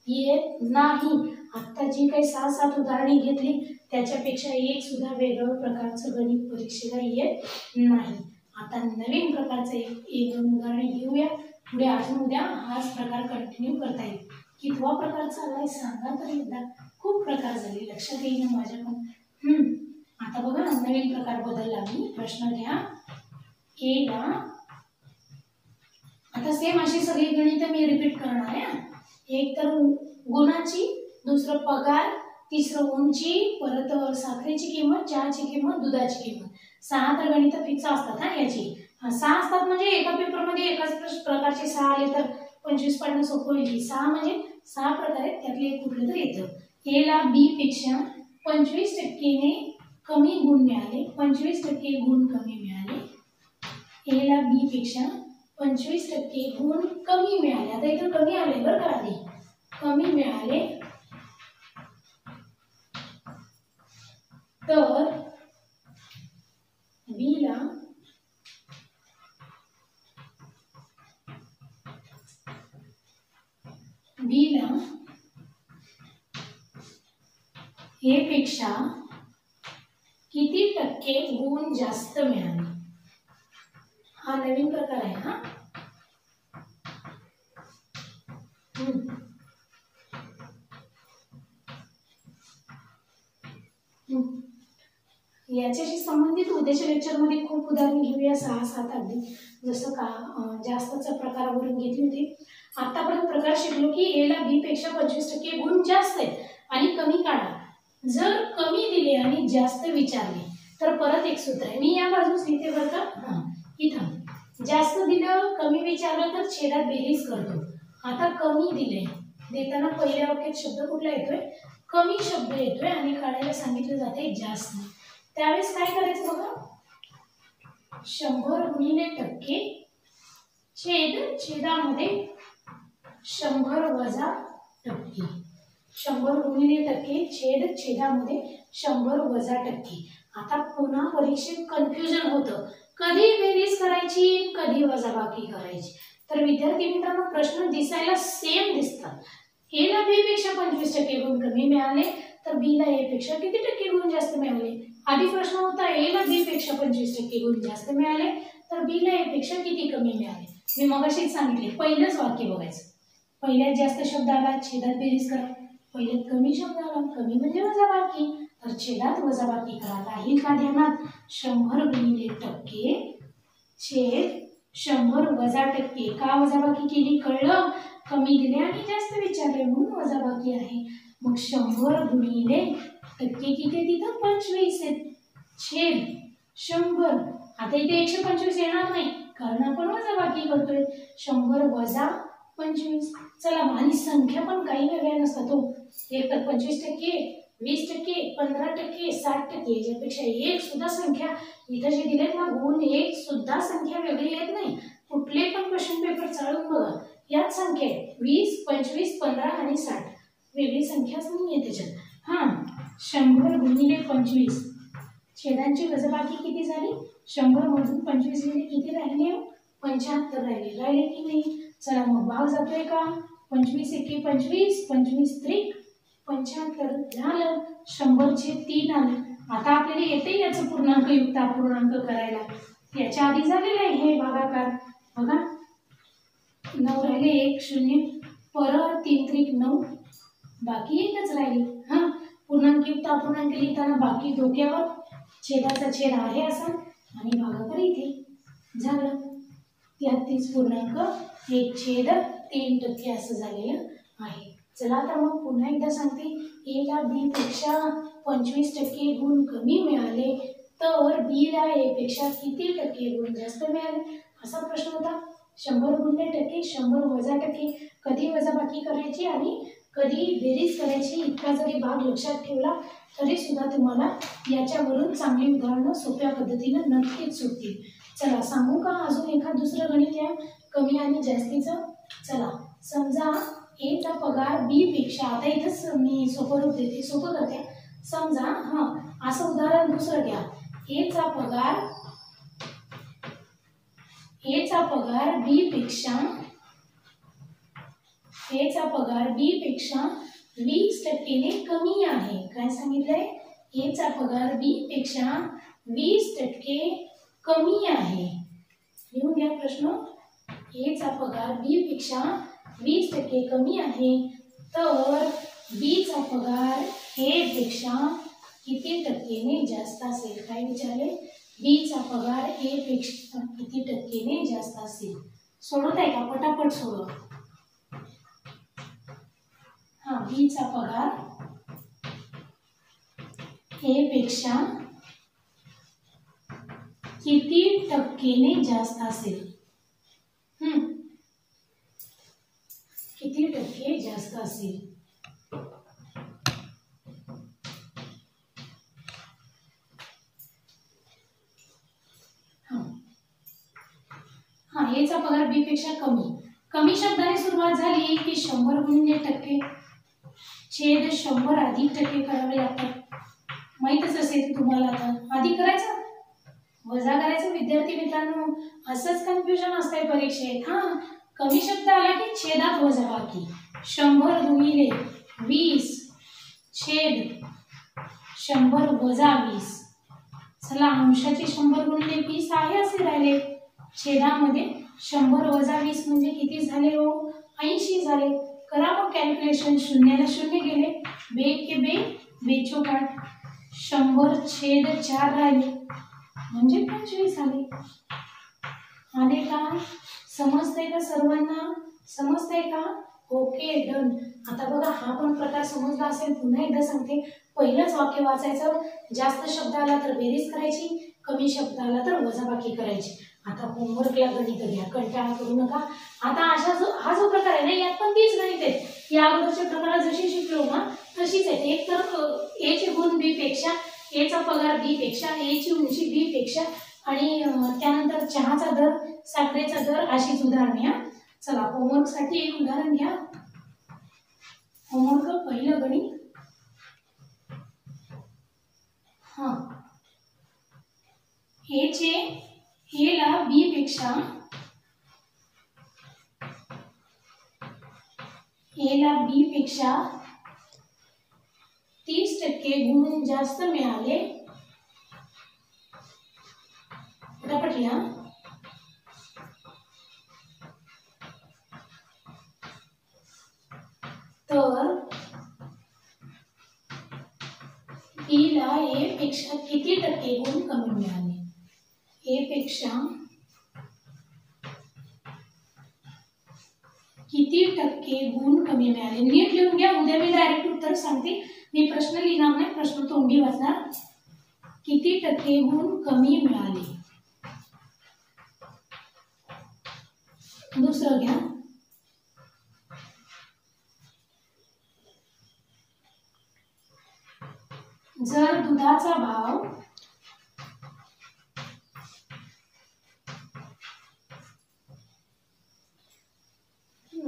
येत नाही. आता जी काही 6-7 उदाहरणे घेतली त्याच्यापेक्षा एक सुद्धा वेगळं प्रकारचं गणित परीक्षेला येत नाही. आता नवीन प्रकारचे एक दोन उदाहरणे घेऊया. पुढे अजून उद्या हाच प्रकार कंटिन्यू करता येईल. कितवा प्रकार चाललाय सांगा तर एकदा. खूप प्रकार झाले, लक्षात येईल माझ्या पण. आता बघा नवीन प्रकार बदलला मी. प्रश्न घ्या. ए ला आता सेम अशी सगळी गणित मी रिपीट करणार आहे. एक तर गुणाची, दुसरं पगार, तिसरं उंची, परत साखरेची किंमत, चहाची किंमत, दुधाची किंमत. 6 तर गणित फिक्स असतात याची. 6 असतात म्हणजे एका पेपरमध्ये एकाच प्रकारचे 6 आले तर 25-50 सोपं होईल. 6 म्हणजे 6 प्रकार आहेत, त्यातले एक कुठलं तर येतं. ए ला बी पेक्षा 25% कमी गुण मिळाले, 25% गुण कमी मिळाले. ए ला बी पेक्षा 25% गुण कमी मिळाले. आता इथं कमी आले बरं का, आधी कमी मिळाले तर बी ला ए पेक्षा किती टक्के गुण जास्त मिळाले. हा नवीन प्रकार आहे. हा याच्याशी संबंधित उद्याच्या लेक्चरमध्ये खूप उदाहरण घेऊया, 6-7 अगदी, जसं का जास्तच्या प्रकारावरून घेतली होती. आतापर्यंत प्रकार शिकलो की ए ला बी पेक्षा 25% गुण जास्त आहेत आणि कमी काढा. जर कमी दिले आणि जास्त विचारले तर परत एक सूत्र आहे, मी या बाजूस लिहिते बरं का. इथं जास्त दिलं कमी विचारलं तर छेदात बेरीज करतो. आता कमी दिले देताना पहिल्या वाक्यात शब्द कुठला येतोय, कमी शब्द येतोय आणि काढायला सांगितलं जाते जास्त. त्यावेळेस काय करायचं बघा, 100 गुणिले टक्के छेदामध्ये 100 वजा टक्के. 100 गुणिले टक्के छेदामध्ये 100 वजा टक्के. आता पुन्हा परीक्षेत कन्फ्युजन होतं, कधी बेरीज करायची कधी वजाबाकी करायची. तर विद्यार्थी मित्रांनो, प्रश्न दिसायला सेम दिसतात. ए ला बी पेक्षा 25% गुण कमी मिळाले तर बी ला ए पेक्षा किती टक्के गुण जास्त मिळाले. आधी प्रश्न होता ए ला बी पेक्षा 25% गुण जास्त मिळाले तर बी ला ए पेक्षा किती कमी मिळाले. मी मगाशीच सांगितले, पहिलंच वाक्य बघायचं, पहिल्यात जास्त शब्द आला छेदात बेरीज करा, पहिल्यात कमी शब्द आला कमी म्हणजे वजाबाकी तर छेदात वजाबाकी करा. राहील का ध्यानात, 100 गुणिले टक्के छेद 100 वजा टक्के. का वजाबाकी केली कळलं, कमी दिले आणि जास्त विचारले म्हणून वजाबाकी आहे. मग 100 गुणिले टक्के किती, तिथं 25 आहेत, छेद 100. आता इथे 125 येणार नाही कारण आपण वजाबाकी करतोय. 100 वजा 25. चला, आणि संख्या पण काही वेगळ्या नसतात. तो एक तर 25%, 20%, 15%, 60%, याच्यापेक्षा एक सुद्धा संख्या इथं जे दिलेत ना गुण, एक सुद्धा संख्या वेगळी येत नाही. कुठले पण क्वेश्चन पेपर चालून बघा, याच संख्या आहेत, 20, 25, 15 आणि 60, वेगळी संख्याच नाही आहे त्याच्यात. 100 गुणिले 25, छेदांची वजाबाकी किती झाली, 100 मधून 25 गेले किती राहिले, 75 राहिले की नाही. चला मग भाग जातोय का, 25 एके 25, 25 त्रिक 75 झालं, 100/3 आलं. आता आपल्याला येते याचं पूर्णांक युक्त अपूर्णांक करायला. याच्या आधी झालेलं आहे हे भागाकार बघा. 9 राहिले, 1 0, परत 3 त्रिक 9, बाकी एकच राहिली. पूर्णांक युक्त अपूर्णांक लिहिताना बाकी डोक्यावर, छेदाचा छेद आहे असा आणि भागाकार इथे झालं. 33.1/3 असं झालेलं आहे. चला आता मग पुन्हा एकदा सांगते, ए ला बी पेक्षा 25% गुण कमी मिळाले तर बी ला ए पेक्षा किती टक्के गुण जास्त मिळाले. असा प्रश्न होता. 100 गुणिले टक्के 100 वजा टक्के, कधी वजाबाकी करायची आणि कधी बेरीज करायची, इतका जरी भाग लक्षात ठेवला तरी सुद्धा तुम्हाला याच्यावरून चांगली उदाहरणं सोप्या पद्धतीने नक्कीच सुटतील. चला सांगू का अजून एखाद दुसरं गणित या कमी आणि जास्तीचं. चला, समजा ए चा पगार बी पेक्षा, आता इथंच मी सोपं रूप देते, सोपं करते. समजा असं उदाहरण दुसरं घ्या, ए चा पगार बी पेक्षा 20% कमी आहे. काय सांगितलंय, ए चा पगार बी पेक्षा 20% कमी आहे. लिहून घ्या प्रश्न, ए चा पगार बी पेक्षा 20% कमी आहे तर बी चा पगार ए पेक्षा किती टक्केने जास्त असेल. काय विचारले, बी चा पगार ए पेक्षा किती टक्केने जास्त असेल. सोडवत आहे का, पटापट सोडव. बी चा पगार ए पेक्षा किती टक्केने जास्त असेल. किती टक्के जास्त असेल? हा, एचा पगार बी पेक्षा कमी. कमी शब्दाने सुरुवात झाली की 100 गुणिले टक्के छेद 100 अधिक टक्के करावे लागतात. माहीतच असेल तुम्हाला. आता आधी करायचं, वजा करायचं. विद्यार्थी मित्रांनो, असंच कन्फ्युजन असतंय परीक्षेत. हा, कमी शब्द आला की छेदात वजाबाकी. 100 गुणिले 20 छेद 100 वजा 20. चला, अंशाचे 100 गुणिले 20 आहे असे राहिले. छेदामध्ये 100 वजा 20 म्हणजे किती झाले हो? 80 झाले. करा मग कॅल्क्युलेशन. शून्याला शून्य गेले, बे के बे, बेचोक 8. 100 छेद 4 राहिले म्हणजे 25 आले. आले का? समजतंय का सर्वांना? समजतंय का? Okay, done. आता बघा, हा पण प्रकार समजला असेल. पुन्हा एकदा सांगते. पहिलंच वाक्य वाचायचं. जास्त शब्द आला तर बेरीज करायची, कमी शब्द आला तर वजाबाकी करायची. आता होमवर्कला गणित घ्या, कंटाळा करू नका. आता हा जो प्रकार आहे ना, यात पण तीच गणित आहे. या अगोदरच्या प्रकारात जशी शिकलो ना तशीच आहे. एक तर ए चे गुण बी पेक्षा, एचा पगार बी पेक्षा, ए ची उंची बी पेक्षा, आणि त्यानंतर चहाचा दर, साखरेचा दर, अशीच उदाहरणे. चला, होमवर्क साठी एक उदाहरण घ्या. होमवर्क पहिलं गणित. हा, ए ला बी पेक्षा, ए ला बी पेक्षा 30% गुण जास्त मिळाले. पटापट लिहा. तर बी ला ए पेक्षा किती टक्के गुण कमी मिळाले? ए पेक्षा किती टक्के गुण कमी मिळाले? नीट लिहून घ्या. उद्या मी डायरेक्ट उत्तर सांगते. मी प्रश्न लिहिणार नाही, प्रश्न तोंडी वाचणार. किती टक्के गुण कमी मिळाले? दुसरं घ्या. जर दुधाचा भाव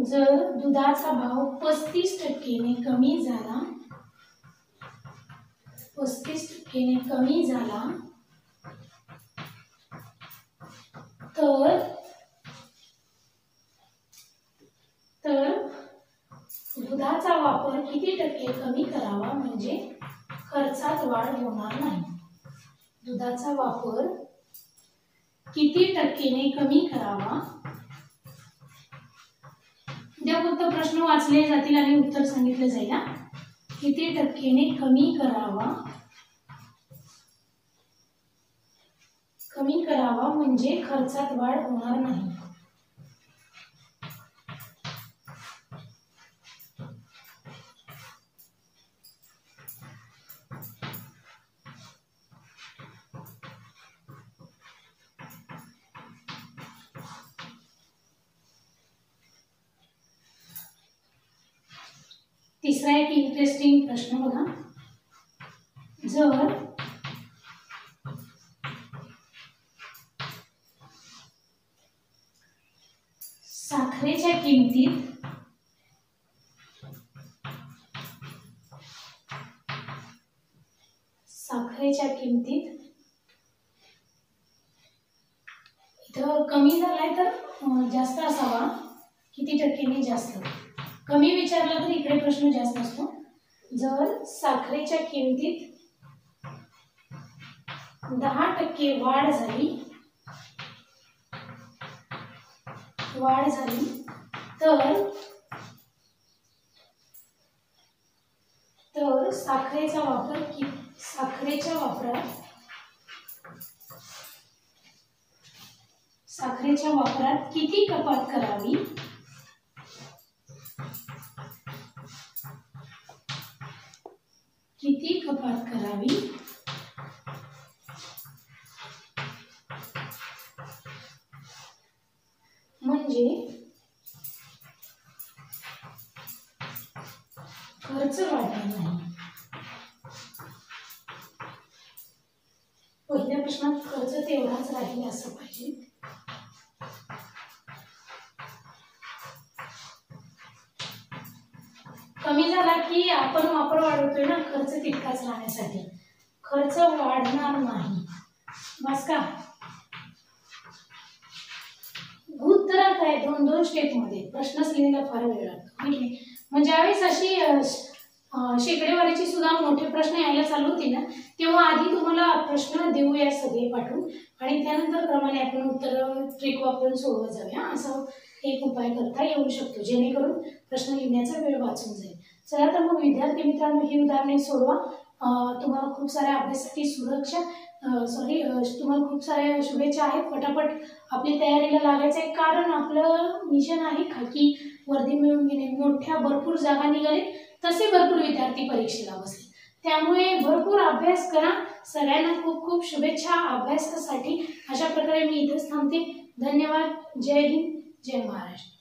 जर दुधाचा भाव 35% कमी झाला, 35% कमी झाला, तर दुधाचा वापर किती टक्के कमी करावा म्हणजे खर्चात वाढ होणार नाही. दुधाचा वापर किती टक्केने कमी करावा? उद्या फक्त प्रश्न वाचले जातील आणि उत्तर सांगितले जाईल. किती टक्केने कमी करावा? कमी करावा म्हणजे खर्चात वाढ होणार नाही. तिसरा एक इंटरेस्टिंग प्रश्न बघा. जर साखरेच्या किमतीत इथं कमी झालाय तर जास्त असावा. किती टक्केने जास्त? कमी विचारला तर इकडे प्रश्न जास्त असतो. जर साखरेच्या किमतीत 10% वाढ झाली तर साखरेच्या वापरात किती कपात करावी? किती कपात करावी? म्हणजे खर्च वाढणार नाही. पहिल्या प्रश्नात खर्च तेवढाच राहील असं पाहिजे. कमी झाला की आपण वापर वाढवतोय ना, खर्च तितकाच राहण्यासाठी. खर्च वाढणार नाही. बस का? उत्तरात आहे 2-2 स्टेप मध्ये. प्रश्नच लिहायला फार वेळ लागतो. म्हणजे ज्यावेळेस अशी शेकडेवारीची सुद्धा मोठे प्रश्न यायला चालू होती ना, तेव्हा आधी तुम्हाला प्रश्न देऊया सगळे पाठवून आणि त्यानंतर क्रमाने आपण उत्तर ट्रिक वापरून सोडवत जाऊया. असं एक उपाय करता येऊ शकतो जेणेकरून प्रश्न लिहिण्याचा वेळ वाचून जाईल. चला तर मग विद्यार्थी मित्रांनो, ही उदाहरणे सोडवा. तुम्हाला खूप साऱ्या अभ्यासासाठी तुम्हाला खूप साऱ्या शुभेच्छा आहेत. पटापट आपली तयारीला लागायचं आहे, कारण आपलं मिशन आहे खाकी वर्दी मिळवून घेणे. मोठ्या भरपूर जागा निघाले तसे भरपूर विद्यार्थी परीक्षेला बसले, त्यामुळे भरपूर अभ्यास करा. सगळ्यांना खूप खूप शुभेच्छा अभ्यासासाठी. अशा प्रकारे मी इथेच थांबते. धन्यवाद. जय हिंद, जय महाराष्ट्र.